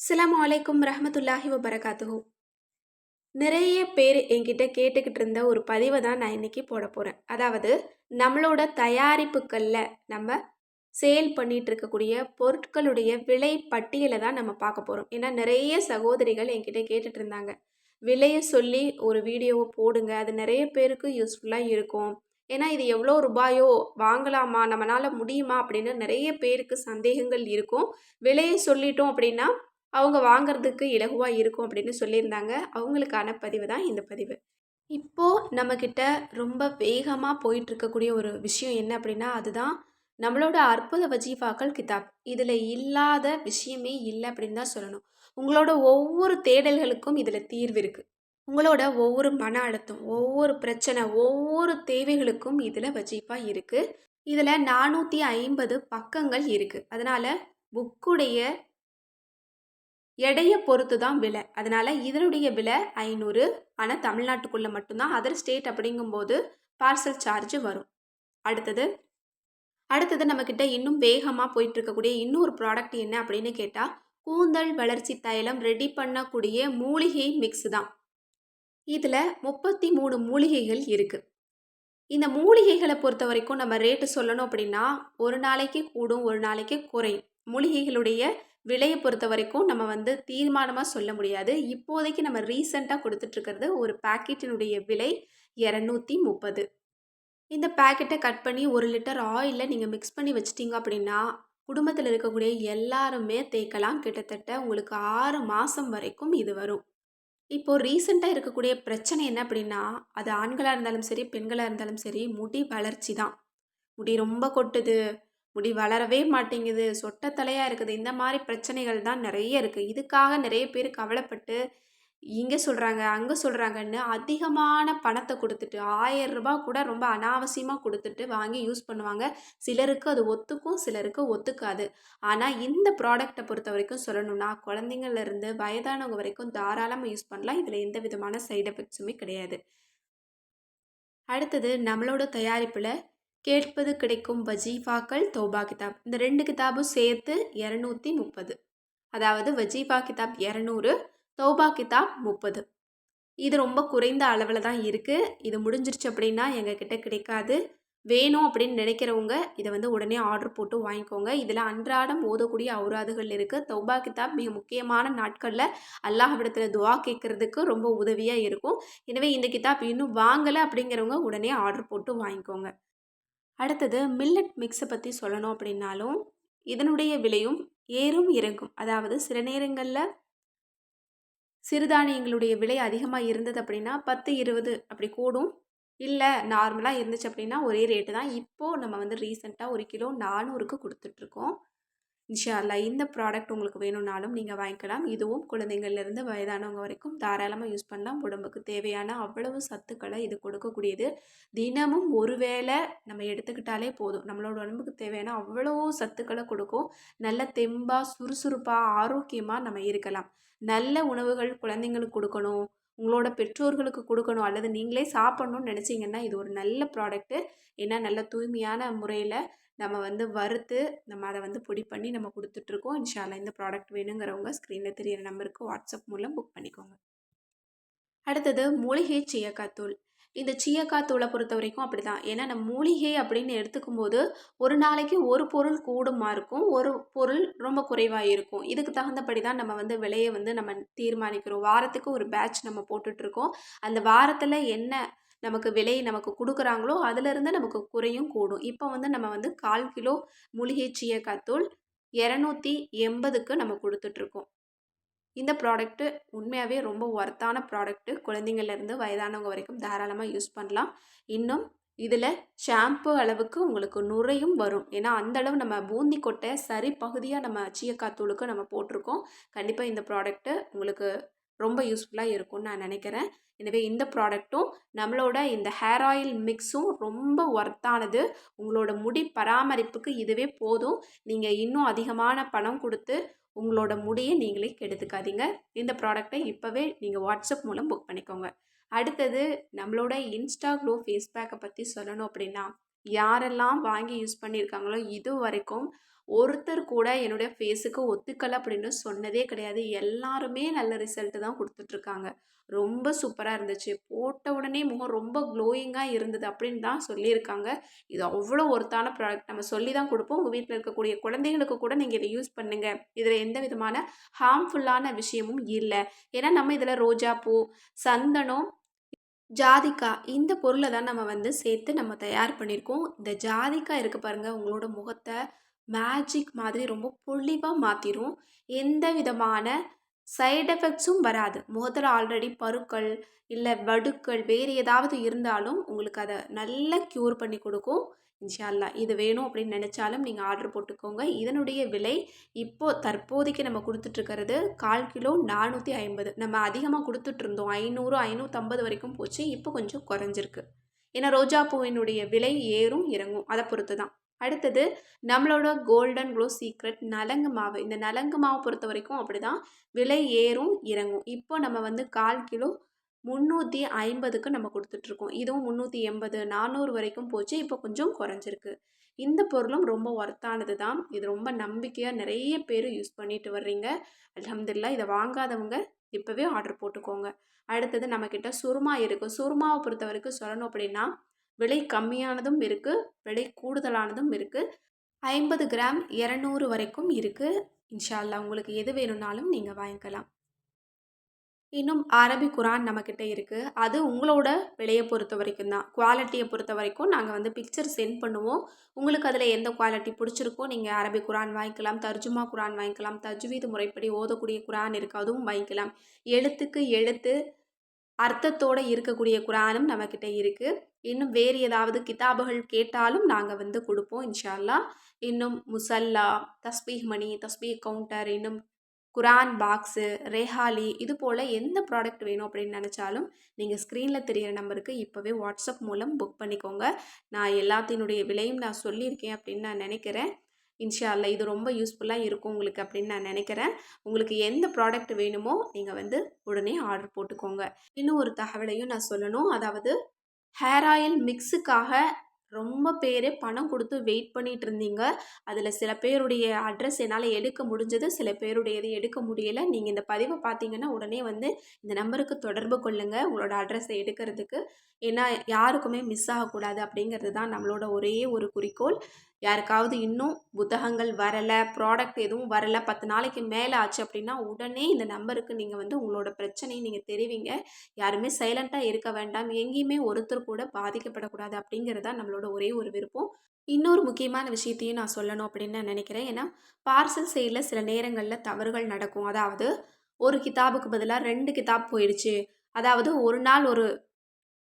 அஸ்ஸலாமு அலைக்கும் ரஹ்மத்துல்லாஹி வபரகாத்துஹு. நிறைய பேர் என்கிட்ட கேட்டுக்கிட்டு இருந்த ஒரு பதிவை தான் நான் இன்னைக்கு போட போறேன். அதாவது நம்மளோட தயாரிப்புக்கள்ல நம்ம சேல் பண்ணிட்டு இருக்கக்கூடிய பொருட்களுடைய விலை பட்டியலை தான் நம்ம பார்க்க போறோம். ஏன்னா நிறைய சகோதரிகள் என்கிட்ட கேட்டுட்டு இருந்தாங்க. விலையை சொல்லி ஒரு வீடியோவை போடுங்க. அது நிறைய பேருக்கு யூஸ்ஃபுல்லாக இருக்கும். ஏன்னா இது எவ்வளோ ரூபாயோ வாங்கலாமா நம்மளால முடியுமா அப்படின்னு நிறைய பேருக்கு சந்தேகங்கள் இருக்கும். விலையை சொல்லிட்டோம் அப்படின்னா அவங்க வாங்குறதுக்கு இலகுவா இருக்கும் அப்படின்னு சொல்லியிருந்தாங்க. அவங்களுக்கான பதிவு தான் இந்த பதிவு. இப்போ நம்மக்கிட்ட ரொம்ப வேகமா போயிட்டு இருக்கக்கூடிய ஒரு விஷயம் என்ன அப்படின்னா, அதுதான் நம்மளோட அற்புத வஜீஃபாக்கள் கிதாப். இதில இல்லாத விஷயமே இல்ல அப்படின்னு தான் சொல்லணும். உங்களோட ஒவ்வொரு தேடல்களுக்கும் இதில தீர்வு இருக்கு. உங்களோட ஒவ்வொரு மன அழுத்தம், ஒவ்வொரு பிரச்சனை, ஒவ்வொரு தேவைகளுக்கும் இதில வஜீஃபா இருக்கு. இதில 450 பக்கங்கள் இருக்கு. அதனால புக்குடைய எடைய பொறுத்து தான் விலை. அதனால இதனுடைய விலை 500. ஆனா தமிழ்நாட்டுக்குள்ள மட்டும் தான். அதர் ஸ்டேட் அப்படிங்கும்போது பார்சல் சார்ஜ் வரும். அடுத்தது அடுத்தது நம்மகிட்ட இன்னும் வேகமா போயிட்டு இருக்கக்கூடிய இன்னொரு ப்ராடக்ட் என்ன அப்படின்னு கேட்டா, கூந்தல் வளர்ச்சி தைலம் ரெடி பண்ணக்கூடிய மூலிகை மிக்ஸ் தான். இதுல 33 மூலிகைகள் இருக்கு. இந்த மூலிகைகள பொறுத்தவரைக்கும் நம்ம ரேட் சொல்லணும் அப்படின்னா, ஒரு நாளைக்கு கூடும், ஒரு நாளைக்கு குறையும். மூலிகைகளுடைய விலைய பொறுத்தவரைக்கும் நம்ம வந்து தீர்மானமா சொல்ல முடியாது. இப்போதைக்கு நம்ம ரீசென்ட்டா குடுத்துட்டுருக்கிறது ஒரு பாக்கெட்டினுடைய விலை 230. இந்த பாக்கெட்ட கட் பண்ணி 1 லிட்டர் ஆயில்ல நீங்க மிக்ஸ் பண்ணி வச்சுட்டீங்க அப்படின்னா, குடும்பத்தில இருக்கக்கூடிய எல்லாருமே தேய்க்கலாம். கிட்டத்தட்ட உங்களுக்கு 6 மாசம் வரைக்கும் இது வரும். இப்போ ரீசெண்டா இருக்கக்கூடிய பிரச்சனை என்ன அப்படின்னா, அது ஆண்களா இருந்தாலும் சரி, பெண்களா இருந்தாலும் சரி, முடி வளர்ச்சி தான். முடி ரொம்ப கொட்டுது, முடி வளரவே மாட்டேங்குது, சொட்ட தலையா இருக்குது. இந்த மாரி பிரச்சனைகள் தான் நெறைய இருக்கு. இதுக்காக நெறைய பேர் கவலைப்பட்டு, இங்க சொல்றாங்க, அங்க சொல்றாங்கன்னு அதிகமான பணத்த குடுத்துட்டு, ரூ. 1000 கூட ரொம்ப அனாவசியமா குடுத்துட்டு வாங்கி யூஸ் பண்ணுவாங்க. சிலருக்கு அது ஒத்துக்கும், சிலருக்கு ஒத்துக்காது. ஆனா, இந்த ப்ராடக்ட்ட பொறுத்தவரைக்கும் சொல்லணும்னா, குழந்தைங்கள்லேருந்து வயதானவங்க வரைக்கும் தாராளமா யூஸ் பண்ணலாம். இதில எந்த விதமான சைட் எஃபெக்ட்ஸுமே கிடையாது. அடுத்தது நம்மளோட தயாரிப்புல கேட்பது கிடைக்கும் வஜீஃபாக்கள், தௌபா கிதாப். இந்த 2 கிதாபும் சேர்த்து 230. அதாவது வஜீஃபா கிதாப் 200, தௌபா கிதாப் 30. இது ரொம்ப குறைந்த அளவுல தான் இருக்கு. இது முடிஞ்சிருச்சு அப்படின்னா எங்ககிட்ட கிடைக்காது. வேணும் அப்படின்னு நினைக்கிறவங்க இத வந்து உடனே ஆர்டர் போட்டு வாங்கிக்கோங்க. இதில அன்றாடம் ஓதக்கூடிய அவுராதுகள் இருக்கு. தௌபா கிதாப் மிக முக்கியமான நாட்கள்ல அல்லாஹ்விடத்தில துஆ கேட்கறதுக்கு ரொம்ப உதவியா இருக்கும். எனவே இந்த கிதாப் இன்னும் வாங்கல அப்படிங்கிறவங்க உடனே ஆர்டர் போட்டு வாங்கிக்கோங்க. அடுத்தது மில்லட் மிக்ஸ பத்தி சொல்லணும் அப்படின்னாலும், இதனுடைய விலையும் ஏறும் இறங்கும். அதாவது சில நேரங்கள்ல சிறுதானியங்களுடைய விலை அதிகமா இருந்தது அப்படின்னா 10, 20 அப்படி கூடும். இல்ல நார்மலா இருந்துச்சு அப்படின்னா ஒரே ரேட்டு தான். இப்போ நம்ம வந்து ரீசென்ட்டா 1 கிலோ 400க்கு குடுத்துட்ருக்கோம். இன்ஷா அல்லாஹ் இந்த ப்ராடக்ட் உங்களுக்கு வேணும்னாலும் நீங்க வாங்கிக்கலாம். இதுவும் குழந்தைங்கள்லேருந்து வயதானவங்க வரைக்கும் தாராளமா யூஸ் பண்ணலாம். உடம்புக்கு தேவையான அவ்வளவு சத்துக்கள இது கொடுக்கக்கூடியது. தினமும் ஒரு வேளை நம்ம எடுத்துக்கிட்டாலே போதும். நம்மளோட உடம்புக்கு தேவையான அவ்வளோ சத்துக்கள கொடுக்கும். நல்ல தெம்பா, சுறுசுறுப்பா, ஆரோக்கியமா நம்ம இருக்கலாம். நல்ல உணவுகள் குழந்தைங்களுக்கு குடுக்கணும். உங்களோட பெற்றோர்களுக்கு குடுக்கணும் அல்லது நீங்களே சாப்பிடணும்னு நினச்சீங்கன்னா, இது ஒரு நல்ல ப்ராடக்ட்டு. ஏன்னா நல்ல தூய்மையான முறையில நம்ம வந்து வறுத்து, நம்ம அத வந்து பொடி பண்ணி நம்ம குடுத்துட்ருக்கோம். இன்ஷா அல்லாஹ் இந்த ப்ராடக்ட் வேணுங்கிறவங்க ஸ்க்ரீன்ல தெரியிற நம்பருக்கு வாட்ஸ்அப் மூலம் புக் பண்ணிக்கோங்க. அடுத்தது மூலிகை சீயக்காய் தூள். இந்த சீயக்காய் தூள பொறுத்தவரைக்கும் அப்படிதான். ஏன்னா நம்ம மூலிகை அப்படின்னு எடுத்துக்கும்போது, ஒரு நாளைக்கு ஒரு பொருள் கூடுமா இருக்கும். ஒரு பொருள் ரொம்ப குறைவா இருக்கும். இதுக்கு தகுந்தபடி தான் நம்ம வந்து விலைய வந்து நம்ம தீர்மானிக்கிறோம். வாரத்துக்கு ஒரு பேட்ச் நம்ம போட்டுட்ருக்கோம். அந்த வாரத்தில என்ன நமக்கு விலை நமக்கு குடுக்குறாங்களோ, அதிலிருந்து நமக்கு குறையும், கூடும். இப்போ வந்து நம்ம வந்து 1/4 கிலோ மூலிகை சீயக்காய் தூள் 280க்கு நம்ம குடுத்துட்ருக்கோம். இந்த ப்ராடக்ட்டு உண்மையாவே ரொம்ப ஒர்த்தான ப்ராடக்ட்டு. குழந்தைங்கள்லேருந்து வயதானவங்க வரைக்கும் தாராளமா யூஸ் பண்ணலாம். இன்னும் இதில ஷாம்பு அளவுக்கு உங்களுக்கு நுரையும் வரும். ஏன்னா, அந்த அளவு நம்ம பூந்தி கொட்டை சரி பகுதியா நம்ம சீயக்காய் தூளுக்கு நம்ம போட்டிருக்கோம். கண்டிப்பா இந்த ப்ராடக்ட்டு உங்களுக்கு ரொம்ப யூஸ்ஃபுல்லா இருக்கும்னு நான் நினைக்கிறேன். எனவே இந்த ப்ராடக்ட்டும், நம்மளோட இந்த ஹேர் ஆயில் மிக்ஸும் ரொம்ப ஒர்த்தானது. உங்களோட முடி பராமரிப்புக்கு இதுவே போதும். நீங்க இன்னும் அதிகமான பணம் குடுத்து உங்களோட முடிய நீங்களே கெடுத்துக்காதீங்க. இந்த ப்ராடக்ட்ட இப்பவே நீங்க வாட்ஸ்அப் மூலம் புக் பண்ணிக்கோங்க. அடுத்தது நம்மளோட இன்ஸ்டா க்ளோ ஃபேஸ் பேக்க பத்தி சொல்லணும் அப்படின்னா, யாரெல்லாம் வாங்கி யூஸ் பண்ணியிருக்காங்களோ இதுவரைக்கும் ஒருத்தர் கூட என்னுடைய ஃபேஸுக்கு ஒத்துக்கல அப்படின்னு சொன்னதே கிடையாது. எல்லாருமே நல்ல ரிசல்ட் தான் குடுத்துட்ருக்காங்க. ரொம்ப சூப்பரா இருந்துச்சு. போட்ட உடனே முகம் ரொம்ப க்ளோயிங்கா இருந்தது அப்படின்னு தான் சொல்லியிருக்காங்க. இது அவ்வளோ ஒர்த்தான ப்ராடக்ட். நம்ம சொல்லி தான் குடுப்போம். உங்க வீட்ல இருக்கக்கூடிய குழந்தைகளுக்கு கூட நீங்க இத யூஸ் பண்ணுங்க. இதுல எந்த விதமான ஹார்ம்ஃபுல்லான விஷயமும் இல்ல. ஏன்னா நம்ம இதுல ரோஜா பூ, சந்தனம், ஜாதிக்கா இந்த பொருள தான் நம்ம வந்து சேர்த்து நம்ம தயார் பண்ணியிருக்கோம். இந்த ஜாதிக்கா இருக்கு பாருங்க, உங்களோட முகத்த மேஜிக் மாதிரி ரொம்ப பொலிவா மாத்திரும். எந்த விதமான சைட் எஃபெக்ட்ஸும் வராது. முகத்துல ஆல்ரெடி பருக்கள், இல்ல வடுக்கள் வேறு ஏதாவது இருந்தாலும் உங்களுக்கு அத நல்லா க்யூர் பண்ணி குடுக்கும். இன்ஷா அல்லாஹ். இது வேணும் அப்படின்னு நெனச்சாலும் நீங்க ஆர்டர் போட்டுக்கோங்க. இதனுடைய விலை இப்போ தற்போதைக்கு நம்ம குடுத்துட்டுருக்கிறது 1/4 கிலோ 450. நம்ம அதிகமா குடுத்துட்டுருந்தோம். 500, 550 வரைக்கும் போச்சு. இப்போ கொஞ்சம் குறைஞ்சிருக்கு. ஏன்னா ரோஜா பூவினுடைய விலை ஏறும், இறங்கும். அத பொறுத்து தான். அடுத்தது நம்மளோட கோல்டன் க்ளோ சீக்ரெட் நலங்கு மாவு. இந்த நலங்கு மாவு பொறுத்தவரைக்கும் அப்படிதான். விலை ஏறும், இறங்கும். இப்போ நம்ம வந்து 1/4 கிலோ 350க்கு நம்ம குடுத்துட்ருக்கோம். இதுவும் 380, 400 வரைக்கும் போச்சு. இப்போ கொஞ்சம் குறைஞ்சிருக்கு. இந்த பொருளும் ரொம்ப ஒர்த்தானது தான். இது ரொம்ப நம்பிக்கையா நெறைய பேரு யூஸ் பண்ணிட்டு வர்றீங்க. அல்ஹம்துலில்லாஹ். இத வாங்காதவங்க இப்பவே ஆர்டர் போட்டுக்கோங்க. அடுத்தது நம்மகிட்ட சுருமா இருக்கு. சுருமாவ பொறுத்தவரைக்கும் சொல்லணும் அப்படின்னா, விலை கம்மியானதும் இருக்கு, விலை கூடுதலானதும் இருக்கு. 50 கிராம் 200 வரைக்கும் இருக்கு. இன்ஷா அல்லாஹ் உங்களுக்கு எது வேணும்னாலும் நீங்க வாங்கிக்கலாம். இன்னும் அரபிக் குரான் நம்மக்கிட்ட இருக்கு. அது உங்களோட விலைய பொறுத்தவரைக்கும் தான். குவாலிட்டிய பொறுத்தவரைக்கும் நாங்க வந்து பிக்சர் சென்ட் பண்ணுவோம். உங்களுக்கு அதில எந்த குவாலிட்டி புடிச்சிருக்கோ, நீங்க அரபிக் குரான் வாங்கிக்கலாம், தர்ஜுமா குரான் வாங்கிக்கலாம், தஜ்வீது முறைப்படி ஓதக்கூடிய குரான் இருக்கு. அதுவும் வாங்கிக்கலாம். எழுத்துக்கு எழுத்து அர்த்தத்தோட இருக்கக்கூடிய குரானும் நம்மக்கிட்ட இருக்கு. இன்னும் வேறு ஏதாவது கிதாபுகள் கேட்டாலும் நாங்க வந்து குடுப்போம் இன்ஷா அல்லாஹ். இன்னும் முஸல்லா, தஸ்பீஹ் மணி, தஸ்பீஹ் கவுண்டர், இன்னும் குரான் பாக்ஸு, ரெஹாலி இது போல எந்த ப்ராடக்ட் வேணும் அப்படின்னு நெனச்சாலும், நீங்க ஸ்க்ரீன்ல தெரியிற நம்பருக்கு இப்பவே வாட்ஸ்அப் மூலம் புக் பண்ணிக்கோங்க. நான் எல்லாத்தினுடைய விலையும் நான் சொல்லியிருக்கேன் அப்படின்னு நான் நெனைக்கிறேன். இன்ஷா அல்லாஹ் இது ரொம்ப யூஸ்ஃபுல்லா இருக்கும் உங்களுக்கு அப்படின்னு நான் நெனைக்கிறேன். உங்களுக்கு எந்த ப்ராடக்ட் வேணுமோ, நீங்க வந்து உடனே ஆர்டர் போட்டுக்கோங்க. இன்னும் ஒரு தகவலையும் நான் சொல்லணும். அதாவது ஹேர் ஆயில் மிக்ஸுக்காக ரொம்ப பேரு பணம் குடுத்து வெயிட் பண்ணிட்டு இருந்தீங்க. அதில சில பேருடைய அட்ரஸ் என்னால எடுக்க முடிஞ்சது. சில பேருடையது எடுக்க முடியல. நீங்க இந்த பதிவ பார்த்தீங்கன்னா, உடனே வந்து இந்த நம்பருக்கு தொடர்பு கொள்ளுங்க. உங்களோட அட்ரஸ எடுக்கிறதுக்கு. ஏன்னா, யாருக்குமே மிஸ் ஆகக்கூடாது அப்படிங்கிறது தான் நம்மளோட ஒரே ஒரு குறிக்கோள். யாருக்காவது இன்னும் புத்தகங்கள் வரல, ப்ராடக்ட் எதுவும் வரல, 10 நாளைக்கு மேல ஆச்சு அப்படின்னா, உடனே இந்த நம்பருக்கு நீங்க வந்து உங்களோட பிரச்சனைய நீங்க தெரிவிங்க. யாருமே சைலண்ட்டா இருக்க வேண்டாம். எங்கேயுமே ஒருத்தர் கூட பாதிக்கப்படக்கூடாது அப்படிங்கிறது தான் நம்மளோட ஒரே ஒரு விருப்பம். இன்னொரு முக்கியமான விஷயத்தையும் நான் சொல்லணும் அப்படின்னு நான் நினைக்கிறேன். ஏன்னா, பார்சல் செய்யல சில நேரங்கள்ல தவறுகள் நடக்கும். அதாவது, ஒரு கிதாபுக்கு பதிலா 2 கிதாப் போயிடுச்சு. அதாவது ஒரு நாள் ஒரு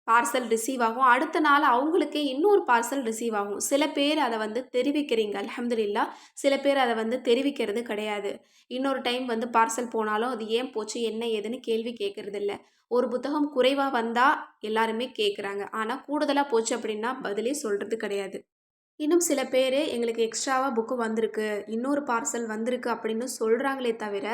பார்சல் ரிசீவ் ஆகும். அடுத்த நாள் அவங்களுக்கே இன்னொரு பார்சல் ரிசீவ் ஆகும். சில பேர் அத வந்து தெரிவிக்கிறீங்க. அல்ஹம்துலில்லாஹ். சில பேர் அத வந்து தெரிவிக்கிறது கிடையாது. இன்னொரு டைம் வந்து பார்சல் போனாலும், அது ஏன் போச்சு? என்ன ஏதுன்னு கேள்வி கேட்கறதில்ல. ஒரு புத்தகம் குறைவா வந்தா எல்லாருமே கேட்குறாங்க. ஆனா கூடுதலா போச்சு அப்படின்னா, பதிலே சொல்றது கிடையாது. இன்னும் சில பேரு எங்களுக்கு எக்ஸ்ட்ராவா புக்கு வந்திருக்கு. இன்னொரு பார்சல் வந்திருக்கு அப்படின்னு சொல்றாங்களே தவிர,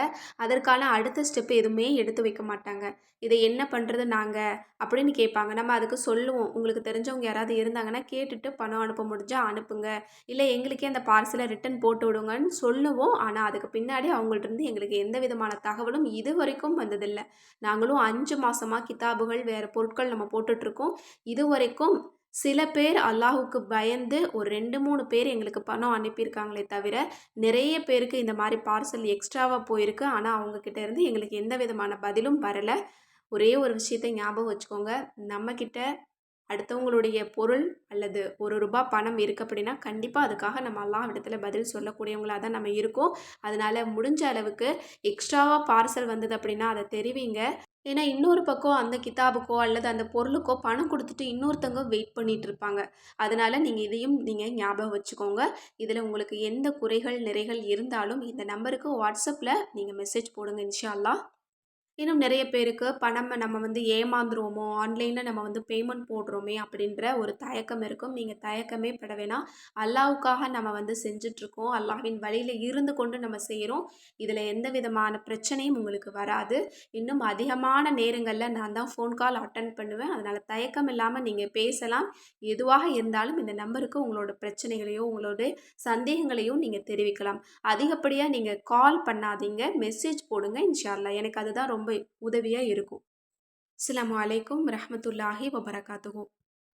அதற்கான அடுத்த ஸ்டெப் எதுவுமே எடுத்து வைக்க மாட்டாங்க. "இத என்ன பண்றது நாங்க?" அப்படின்னு கேட்பாங்க. நம்ம அதுக்கு சொல்லுவோம். உங்களுக்கு தெரிஞ்சவங்க யாராவது இருந்தாங்கன்னா கேட்டுட்டு பணம் அனுப்ப முடிஞ்சா அனுப்புங்க. இல்ல எங்களுக்கே அந்த பார்சல ரிட்டர்ன் போட்டு விடுங்கன்னு சொல்லுவோம். ஆனா அதுக்கு பின்னாடி அவங்கள்ட்டருந்து எங்களுக்கு எந்த விதமான தகவலும் இதுவரைக்கும் வந்ததில்ல. நாங்களும் 5 மாசமா கிதாபுகள், வேற பொருட்கள் நம்ம போட்டுட்ருக்கோம். இதுவரைக்கும் சில பேர் அல்லாஹ்வுக்கு பயந்து ஒரு 2, 3 பேர் எங்களுக்கு பணம் அனுப்பியிருக்காங்களே தவிர, நிறைய பேருக்கு இந்த மாரி பார்சல் எக்ஸ்ட்ராவா போயிருக்கு. ஆனா, அவங்க கிட்ட இருந்து எங்களுக்கு எந்த விதமான பதிலும் வரல. ஒரே ஒரு விஷயத்த ஞாபகம் வச்சுக்கோங்க. நம்மகிட்ட அடுத்தவங்களுடைய பொருள் அல்லது ரூ. 1 பணம் இருக்கு அப்படின்னா, கண்டிப்பா அதுக்காக நம்ம அல்லாஹ்விடத்தில பதில் சொல்லக்கூடியவங்களா தான் நம்ம இருக்கோம். அதனால முடிஞ்ச அளவுக்கு எக்ஸ்ட்ராவா பார்சல் வந்தது அப்படின்னா, அத தெரிவிங்க. ஏன்னா, இன்னொரு பக்கம் அந்த கிதாபுக்கோ அல்லது அந்த பொருளுக்கோ பணம் குடுத்துட்டு இன்னொருத்தவங்க வெயிட் பண்ணிட்டு இருப்பாங்க. அதனால இதையும் ஞாபகம் வச்சுக்கோங்க. இதில உங்களுக்கு எந்த குறைகள், நிறைகள் இருந்தாலும் இந்த நம்பருக்கு வாட்ஸ்அப்ல நீங்க மெசேஜ் போடுங்க இன்ஷா அல்லாஹ். இன்னும் நிறைய பேருக்கு பணம் நம்ம வந்து ஏமாந்துருவோமோ, ஆன்லைன்ல நம்ம வந்து பேமெண்ட் போடுறோமே அப்படின்ற ஒரு தயக்கம் இருக்கும். நீங்க தயக்கமே பட வேணாம். அல்லாஹ்வுக்காக நம்ம வந்து செஞ்சுட்ருக்கோம். அல்லாஹ்வின் வழியில இருந்து கொண்டு நம்ம செய்றோம். இதில எந்த விதமான பிரச்சனையும் உங்களுக்கு வராது. இன்னும் அதிகமான நேரங்கள்ல நான் தான் ஃபோன் கால் அட்டெண்ட் பண்ணுவேன். அதனால தயக்கம் இல்லாம நீங்க பேசலாம். எதுவாக இருந்தாலும் இந்த நம்பருக்கு உங்களோட பிரச்சனைகளையோ, உங்களோட சந்தேகங்களையோ நீங்க தெரிவிக்கலாம். அதிகப்படியா நீங்க கால் பண்ணாதீங்க. மெசேஜ் போடுங்க. இன்ஷா அல்லாஹ். எனக்கு அதுதான் ரொம்ப உதவியா இருக்கும். அஸ்ஸலாமு அலைக்கும் ரஹ்மத்துல்லாஹி வபரகாத்துஹு.